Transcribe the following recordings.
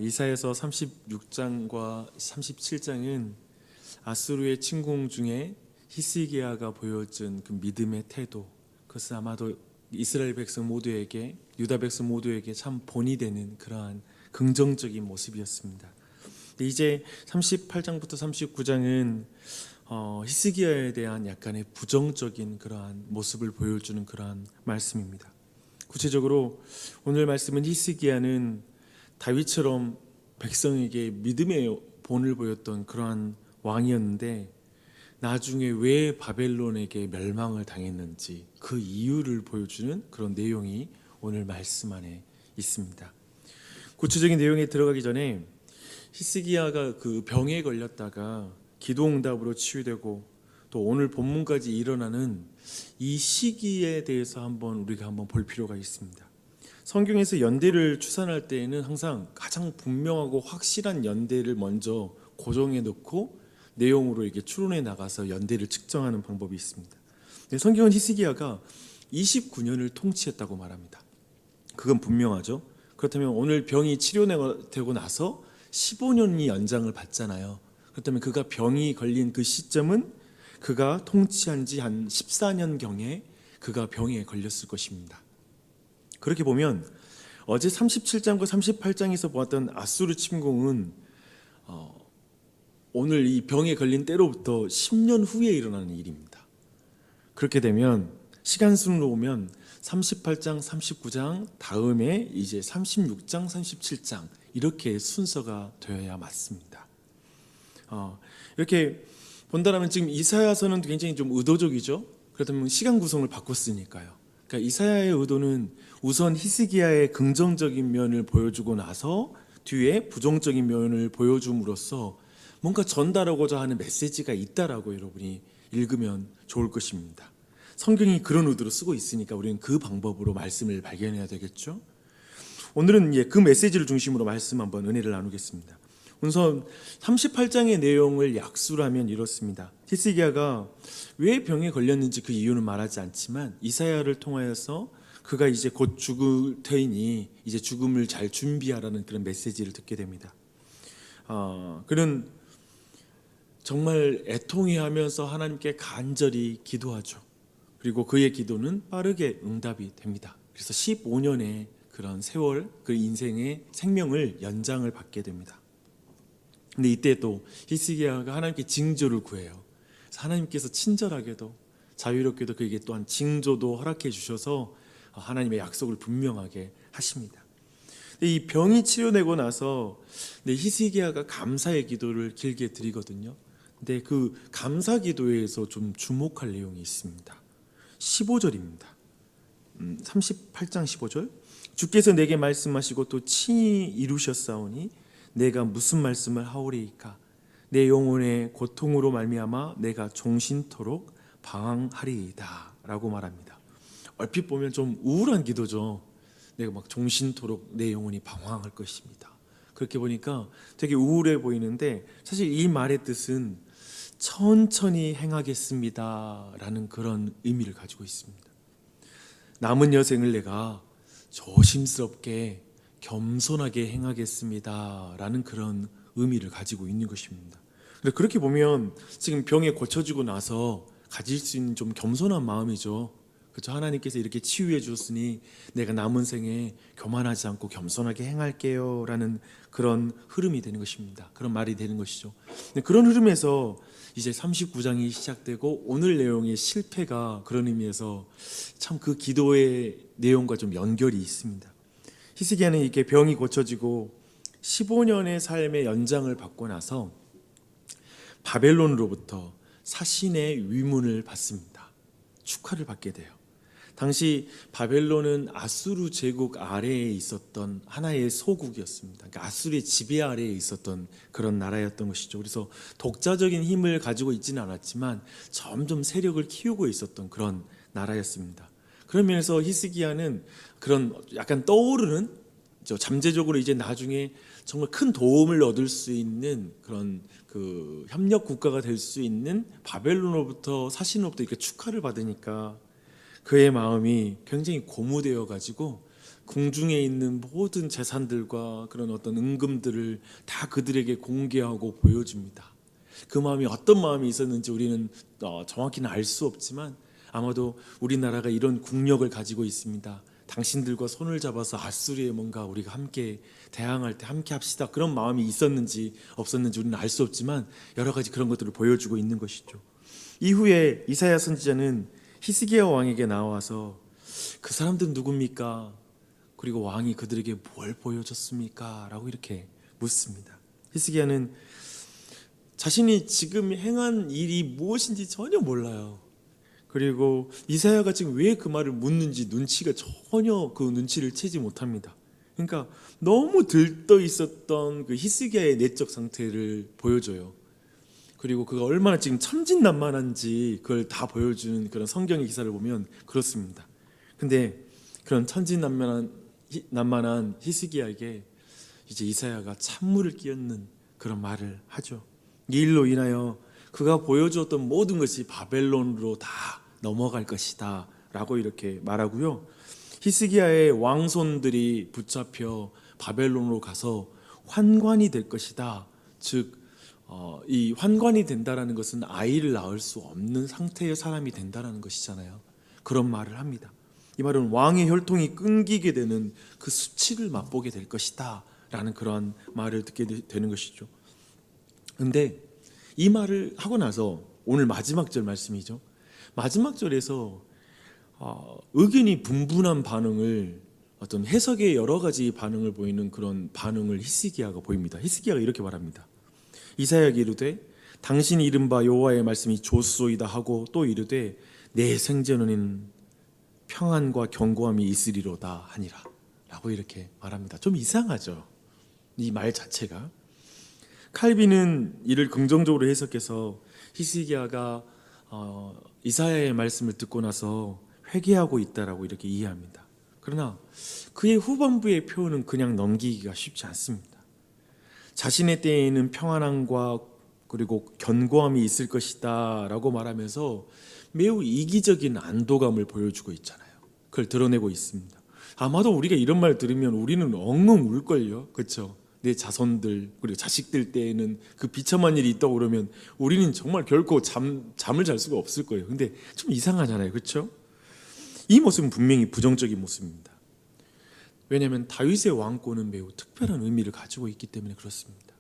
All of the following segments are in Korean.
이사야서 36장과 37장은 아수르의 침공 중에 히스기야가 보여준 그 믿음의 태도, 그것은 아마도 이스라엘 백성 모두에게, 유다 백성 모두에게 참 본이 되는 그러한 긍정적인 모습이었습니다. 이제 38장부터 39장은 히스기야에 대한 약간의 부정적인 그러한 모습을 보여주는 그러한 말씀입니다. 구체적으로 오늘 말씀은 히스기야는 다윗처럼 백성에게 믿음의 본을 보였던 그러한 왕이었는데 나중에 왜 바벨론에게 멸망을 당했는지 그 이유를 보여주는 그런 내용이 오늘 말씀 안에 있습니다. 구체적인 내용에 들어가기 전에 히스기야가 그 병에 걸렸다가 기도응답으로 치유되고 또 오늘 본문까지 일어나는 이 시기에 대해서 우리가 한번 볼 필요가 있습니다. 성경에서 연대를 추산할 때에는 항상 가장 분명하고 확실한 연대를 먼저 고정해 놓고 내용으로 이렇게 추론해 나가서 연대를 측정하는 방법이 있습니다. 성경은 히스기야가 29년을 통치했다고 말합니다. 그건 분명하죠. 그렇다면 오늘 병이 치료되고 나서 15년이 연장을 받잖아요. 그렇다면 그가 병이 걸린 그 시점은 그가 통치한 지 한 14년경에 그가 병에 걸렸을 것입니다. 그렇게 보면 어제 37장과 38장에서 보았던 아수르 침공은 오늘 이 병에 걸린 때로부터 10년 후에 일어나는 일입니다. 그렇게 되면 시간순으로 보면 38장, 39장 다음에 이제 36장, 37장 이렇게 순서가 되어야 맞습니다. 이렇게 본다면 지금 이사야서는 굉장히 좀 의도적이죠. 그렇다면 시간 구성을 바꿨으니까요. 그러니까 이사야의 의도는 우선 히스기야의 긍정적인 면을 보여주고 나서 뒤에 부정적인 면을 보여줌으로써 뭔가 전달하고자 하는 메시지가 있다라고 여러분이 읽으면 좋을 것입니다. 성경이 그런 의도로 쓰고 있으니까 우리는 그 방법으로 말씀을 발견해야 되겠죠. 오늘은 그 메시지를 중심으로 말씀 한번 은혜를 나누겠습니다. 우선 38장의 내용을 약수를 하면 이렇습니다. 히스기야가 왜 병에 걸렸는지 그 이유는 말하지 않지만 이사야를 통하여서 그가 이제 곧 죽을 터이니 이제 죽음을 잘 준비하라는 그런 메시지를 듣게 됩니다. 그는 정말 애통해하면서 하나님께 간절히 기도하죠. 그리고 그의 기도는 빠르게 응답이 됩니다. 그래서 15년의 그런 세월, 그 인생의 생명을 연장을 받게 됩니다. 근데 이때 또 히스기야가 하나님께 징조를 구해요. 그래서 하나님께서 친절하게도 자유롭게도 그에게 또한 징조도 허락해 주셔서 하나님의 약속을 분명하게 하십니다. 이 병이 치료되고 나서 히스기야가 감사의 기도를 길게 드리거든요. 근데 그 감사 기도에서 좀 주목할 내용이 있습니다. 15절입니다. 38장 15절. 주께서 내게 말씀하시고 또 친히 이루셨사오니 내가 무슨 말씀을 하오리이까. 내 영혼의 고통으로 말미암아 내가 종신토록 방황하리이다 라고 말합니다. 얼핏 보면 좀 우울한 기도죠. 내가 막 종신토록 내 영혼이 방황할 것입니다. 그렇게 보니까 되게 우울해 보이는데 사실 이 말의 뜻은 천천히 행하겠습니다 라는 그런 의미를 가지고 있습니다. 남은 여생을 내가 조심스럽게 겸손하게 행하겠습니다 라는 그런 의미를 가지고 있는 것입니다. 그렇게 보면 지금 병에 고쳐지고 나서 가질 수 있는 좀 겸손한 마음이죠. 그렇죠? 하나님께서 이렇게 치유해 주었으니 내가 남은 생에 교만하지 않고 겸손하게 행할게요 라는 그런 흐름이 되는 것입니다. 그런 말이 되는 것이죠. 그런 흐름에서 이제 39장이 시작되고 오늘 내용의 실패가 그런 의미에서 참 그 기도의 내용과 좀 연결이 있습니다. 히스기야는 이렇게 병이 고쳐지고 15년의 삶의 연장을 받고 나서 바벨론으로부터 사신의 위문을 받습니다. 축하를 받게 돼요. 당시 바벨론은 아수르 제국 아래에 있었던 하나의 소국이었습니다. 그러니까 아수르의 지배 아래에 있었던 그런 나라였던 것이죠. 그래서 독자적인 힘을 가지고 있지는 않았지만 점점 세력을 키우고 있었던 그런 나라였습니다. 그런 면에서 히스기야는 그런 약간 떠오르는 잠재적으로 이제 나중에 정말 큰 도움을 얻을 수 있는 그런 그 협력 국가가 될 수 있는 바벨론으로부터 사신으로부터 이렇게 축하를 받으니까 그의 마음이 굉장히 고무되어 가지고 궁중에 있는 모든 재산들과 그런 어떤 은금들을 다 그들에게 공개하고 보여줍니다. 그 마음이 어떤 마음이 있었는지 우리는 정확히는 알 수 없지만 아마도 우리나라가 이런 국력을 가지고 있습니다. 당신들과 손을 잡아서 아수리에 뭔가 우리가 함께 대항할 때 함께 합시다. 그런 마음이 있었는지 없었는지 우리는 알 수 없지만 여러 가지 그런 것들을 보여주고 있는 것이죠. 이후에 이사야 선지자는 히스기야 왕에게 나와서 그 사람들은 누굽니까? 그리고 왕이 그들에게 뭘 보여줬습니까? 라고 이렇게 묻습니다. 히스기야는 자신이 지금 행한 일이 무엇인지 전혀 몰라요. 그리고 이사야가 지금 왜 그 말을 묻는지 눈치가 전혀 그 눈치를 채지 못합니다. 그러니까 너무 들떠 있었던 그 히스기야의 내적 상태를 보여줘요. 그리고 그가 얼마나 지금 천진난만한지 그걸 다 보여주는 그런 성경의 기사를 보면 그렇습니다. 근데 그런 천진난만한 히스기야에게 이제 이사야가 찬물을 끼얹는 그런 말을 하죠. 이 일로 인하여 그가 보여주었던 모든 것이 바벨론으로 다 넘어갈 것이다 라고 이렇게 말하고요. 히스기야의 왕손들이 붙잡혀 바벨론으로 가서 환관이 될 것이다. 즉 이 환관이 된다라는 것은 아이를 낳을 수 없는 상태의 사람이 된다라는 것이잖아요. 그런 말을 합니다. 이 말은 왕의 혈통이 끊기게 되는 그 수치를 맛보게 될 것이다 라는 그러한 말을 듣게 되는 것이죠. 근데 이 말을 하고 나서 오늘 마지막 절 말씀이죠. 마지막 절에서 의견이 분분한 반응을 어떤 해석의 여러 가지 반응을 보이는 그런 반응을 히스기야가 보입니다. 히스기야가 이렇게 말합니다. 이사야가 이르되 당신이 이른바 여호와의 말씀이 좋소이다 하고 또 이르되 내 생전에는 평안과 견고함이 있으리로다 하니라 라고 이렇게 말합니다. 좀 이상하죠. 이 말 자체가. 칼빈은 이를 긍정적으로 해석해서 히스기야가 이사야의 말씀을 듣고 나서 회개하고 있다라고 이렇게 이해합니다. 그러나 그의 후반부의 표현은 그냥 넘기기가 쉽지 않습니다. 자신의 때에는 평안함과 그리고 견고함이 있을 것이다 라고 말하면서 매우 이기적인 안도감을 보여주고 있잖아요. 그걸 드러내고 있습니다. 아마도 우리가 이런 말 들으면 우리는 엉엉 울걸요. 그렇죠? 내 자손들 그리고 자식들 때에는 그 비참한 일이 있다고 그러면 우리는 정말 결코 잠을 잘 수가 없을 거예요. 근데 좀 이상하잖아요. 그렇죠? 이 모습은 분명히 부정적인 모습입니다. 왜냐하면 다윗의 왕권은 매우 특별한 의미를 가지고 있기 때문에 그렇습니다.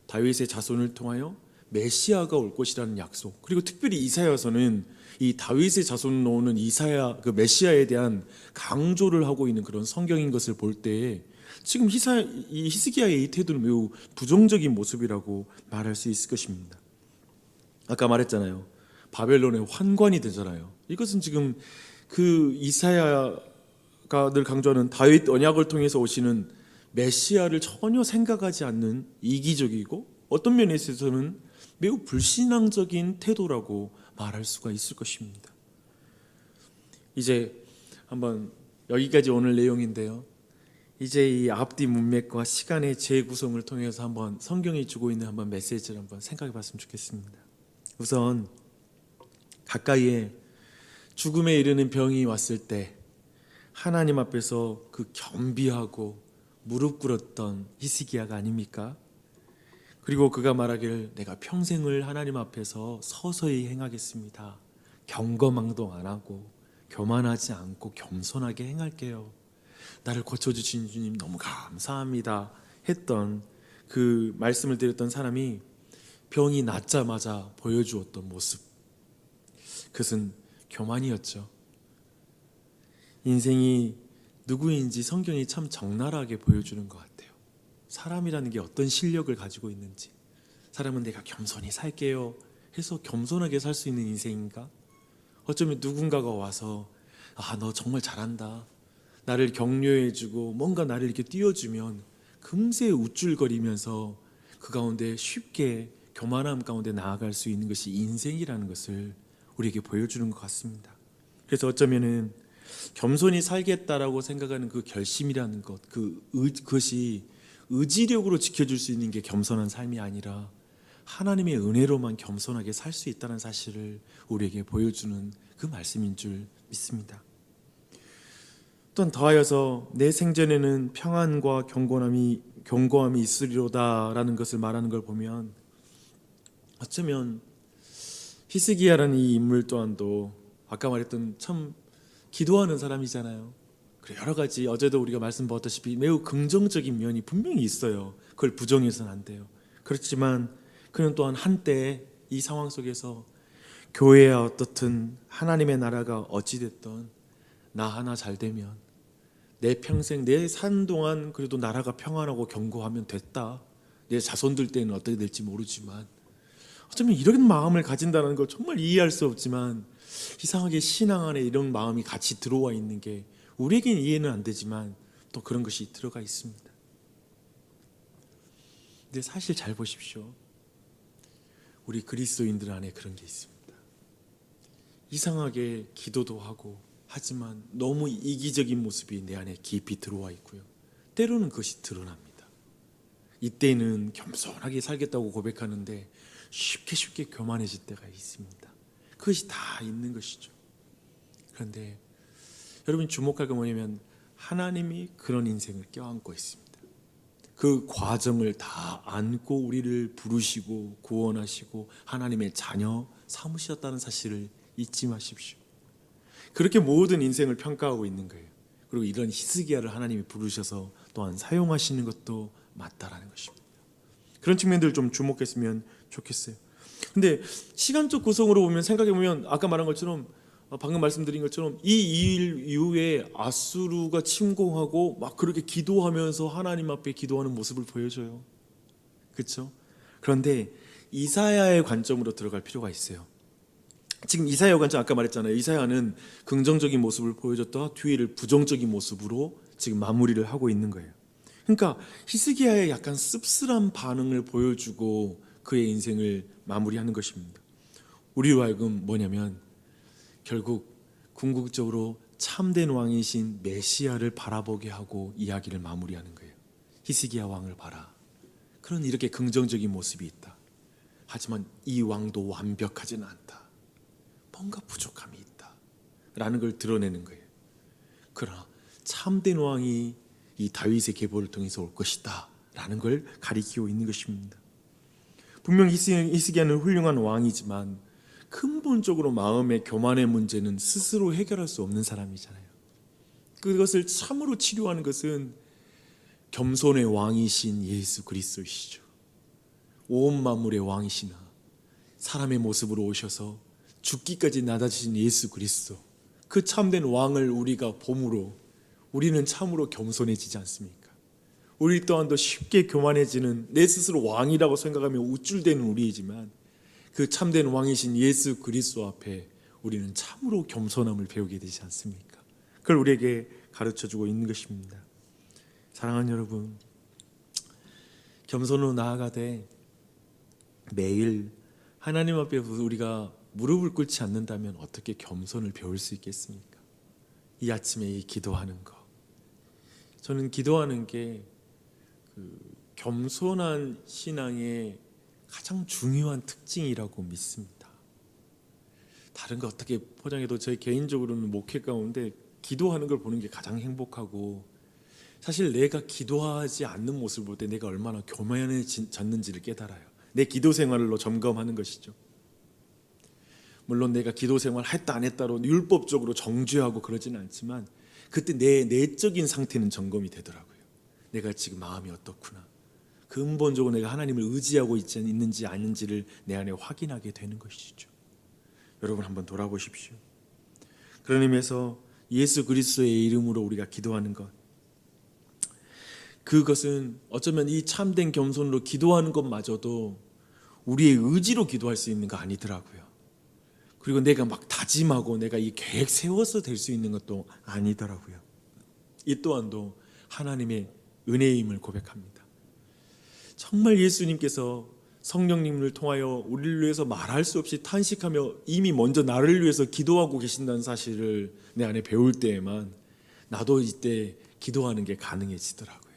다윗의 자손을 통하여 메시아가 올 것이라는 약속, 그리고 특별히 이사야서는 이 다윗의 자손으로 오는 이사야 그 메시아에 대한 강조를 하고 있는 그런 성경인 것을 볼 때에 지금 이 히스기야의 이 태도는 매우 부정적인 모습이라고 말할 수 있을 것입니다. 아까 말했잖아요. 바벨론의 환관이 되잖아요. 이것은 지금 그 이사야가 늘 강조하는 다윗 언약을 통해서 오시는 메시아를 전혀 생각하지 않는 이기적이고 어떤 면에 있어서는 매우 불신앙적인 태도라고 말할 수가 있을 것입니다. 이제 한번 여기까지 오늘 내용인데요. 이제 이 앞뒤 문맥과 시간의 재구성을 통해서 한번 성경이 주고 있는 한번 메시지를 한번 생각해 봤으면 좋겠습니다. 우선 가까이에 죽음에 이르는 병이 왔을 때 하나님 앞에서 그 겸비하고 무릎 꿇었던 히스기야가 아닙니까? 그리고 그가 말하기를 내가 평생을 하나님 앞에서 서서히 행하겠습니다. 경거망동 안 하고 교만하지 않고 겸손하게 행할게요. 나를 고쳐주신 주님 너무 감사합니다 했던 그 말씀을 드렸던 사람이 병이 낫자마자 보여주었던 모습, 그것은 교만이었죠. 인생이 누구인지 성경이 참 적나라하게 보여주는 것 같아요. 사람이라는 게 어떤 실력을 가지고 있는지. 사람은 내가 겸손히 살게요 해서 겸손하게 살 수 있는 인생인가? 어쩌면 누군가가 와서 너 정말 잘한다, 나를 격려해주고 뭔가 나를 이렇게 띄워주면 금세 우쭐거리면서 그 가운데 쉽게 교만함 가운데 나아갈 수 있는 것이 인생이라는 것을 우리에게 보여주는 것 같습니다. 그래서 어쩌면은 겸손히 살겠다라고 생각하는 그 결심이라는 것, 그것이 의지력으로 지켜줄 수 있는 게 겸손한 삶이 아니라 하나님의 은혜로만 겸손하게 살 수 있다는 사실을 우리에게 보여주는 그 말씀인 줄 믿습니다. 또한 더하여서 내 생전에는 평안과 경고함이 있으리로다라는 것을 말하는 걸 보면 어쩌면 히스기야라는 이 인물 또한도 아까 말했던 참 기도하는 사람이잖아요. 그리고 여러 가지 어제도 우리가 말씀 보았다시피 매우 긍정적인 면이 분명히 있어요. 그걸 부정해서는 안 돼요. 그렇지만 그는 또한 한때 이 상황 속에서 교회야 어떻든 하나님의 나라가 어찌됐든 나 하나 잘 되면 내 평생 내 산 동안 그래도 나라가 평안하고 견고하면 됐다. 내 자손들 때는 어떻게 될지 모르지만 어쩌면 이런 마음을 가진다는 걸 정말 이해할 수 없지만 이상하게 신앙 안에 이런 마음이 같이 들어와 있는 게 우리에게는 이해는 안 되지만 또 그런 것이 들어가 있습니다. 근데 사실 잘 보십시오. 우리 그리스도인들 안에 그런 게 있습니다. 이상하게 기도도 하고 하지만 너무 이기적인 모습이 내 안에 깊이 들어와 있고요. 때로는 그것이 드러납니다. 이때는 겸손하게 살겠다고 고백하는데 쉽게 교만해질 때가 있습니다. 그것이 다 있는 것이죠. 그런데 여러분이 주목할 게 뭐냐면 하나님이 그런 인생을 껴안고 있습니다. 그 과정을 다 안고 우리를 부르시고 구원하시고 하나님의 자녀 삼으셨다는 사실을 잊지 마십시오. 그렇게 모든 인생을 평가하고 있는 거예요. 그리고 이런 히스기야를 하나님이 부르셔서 또한 사용하시는 것도 맞다라는 것입니다. 그런 측면들을 좀 주목했으면 좋겠어요. 근데 시간적 구성으로 보면 생각해 보면 아까 말한 것처럼 방금 말씀드린 것처럼 이 일 이후에 아수르가 침공하고 막 그렇게 기도하면서 하나님 앞에 기도하는 모습을 보여줘요. 그렇죠? 그런데 이사야의 관점으로 들어갈 필요가 있어요. 지금 이사야 관점 아까 말했잖아요. 이사야는 긍정적인 모습을 보여줬다가 뒤를 부정적인 모습으로 지금 마무리를 하고 있는 거예요. 그러니까 히스기야의 약간 씁쓸한 반응을 보여주고 그의 인생을 마무리하는 것입니다. 우리로 하여금 뭐냐면 결국 궁극적으로 참된 왕이신 메시아를 바라보게 하고 이야기를 마무리하는 거예요. 히스기야 왕을 봐라. 그런 이렇게 긍정적인 모습이 있다. 하지만 이 왕도 완벽하지는 않다. 뭔가 부족함이 있다 라는 걸 드러내는 거예요. 그러나 참된 왕이 이 다윗의 계보를 통해서 올 것이다 라는 걸 가리키고 있는 것입니다. 분명 히스기야는 훌륭한 왕이지만 근본적으로 마음의 교만의 문제는 스스로 해결할 수 없는 사람이잖아요. 그것을 참으로 치료하는 것은 겸손의 왕이신 예수 그리스도이시죠. 온 만물의 왕이시나 사람의 모습으로 오셔서 죽기까지 낮아지신 예수 그리스도, 그 참된 왕을 우리가 봄으로 우리는 참으로 겸손해지지 않습니까? 우리 또한도 쉽게 교만해지는 내 스스로 왕이라고 생각하며 우쭐대는 우리이지만 그 참된 왕이신 예수 그리스도 앞에 우리는 참으로 겸손함을 배우게 되지 않습니까? 그걸 우리에게 가르쳐주고 있는 것입니다. 사랑하는 여러분, 겸손으로 나아가되 매일 하나님 앞에 우리가 무릎을 꿇지 않는다면 어떻게 겸손을 배울 수 있겠습니까? 이 아침에 이 기도하는 거, 저는 기도하는 게 겸손한 신앙의 가장 중요한 특징이라고 믿습니다. 다른 거 어떻게 포장해도 저희 개인적으로는 목회 가운데 기도하는 걸 보는 게 가장 행복하고, 사실 내가 기도하지 않는 모습을 볼 때 내가 얼마나 교만해졌는지를 깨달아요. 내 기도 생활로 점검하는 것이죠. 물론 내가 기도 생활 했다 안 했다로 율법적으로 정죄하고 그러지는 않지만 그때 내 내적인 상태는 점검이 되더라고요. 내가 지금 마음이 어떻구나. 근본적으로 내가 하나님을 의지하고 있는지 아닌지를 내 안에 확인하게 되는 것이죠. 여러분 한번 돌아보십시오. 그런 의미에서 예수 그리스도의 이름으로 우리가 기도하는 것, 그것은 어쩌면 이 참된 겸손으로 기도하는 것마저도 우리의 의지로 기도할 수 있는 거 아니더라고요. 그리고 내가 막 다짐하고 내가 이 계획 세워서 될 수 있는 것도 아니더라고요. 이 또한도 하나님의 은혜임을 고백합니다. 정말 예수님께서 성령님을 통하여 우리를 위해서 말할 수 없이 탄식하며 이미 먼저 나를 위해서 기도하고 계신다는 사실을 내 안에 배울 때에만 나도 이때 기도하는 게 가능해지더라고요.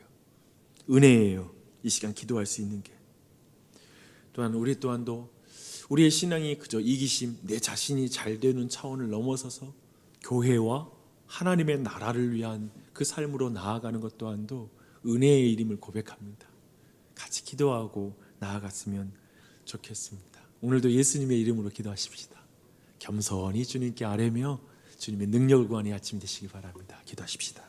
은혜예요. 이 시간 기도할 수 있는 게. 또한 우리 또한도 우리의 신앙이 그저 이기심, 내 자신이 잘 되는 차원을 넘어서서 교회와 하나님의 나라를 위한 그 삶으로 나아가는 것 또한도 은혜의 일임을 고백합니다. 같이 기도하고 나아갔으면 좋겠습니다. 오늘도 예수님의 이름으로 기도하십시다. 겸손히 주님께 아뢰며 주님의 능력을 구하는 아침 되시기 바랍니다. 기도하십시다.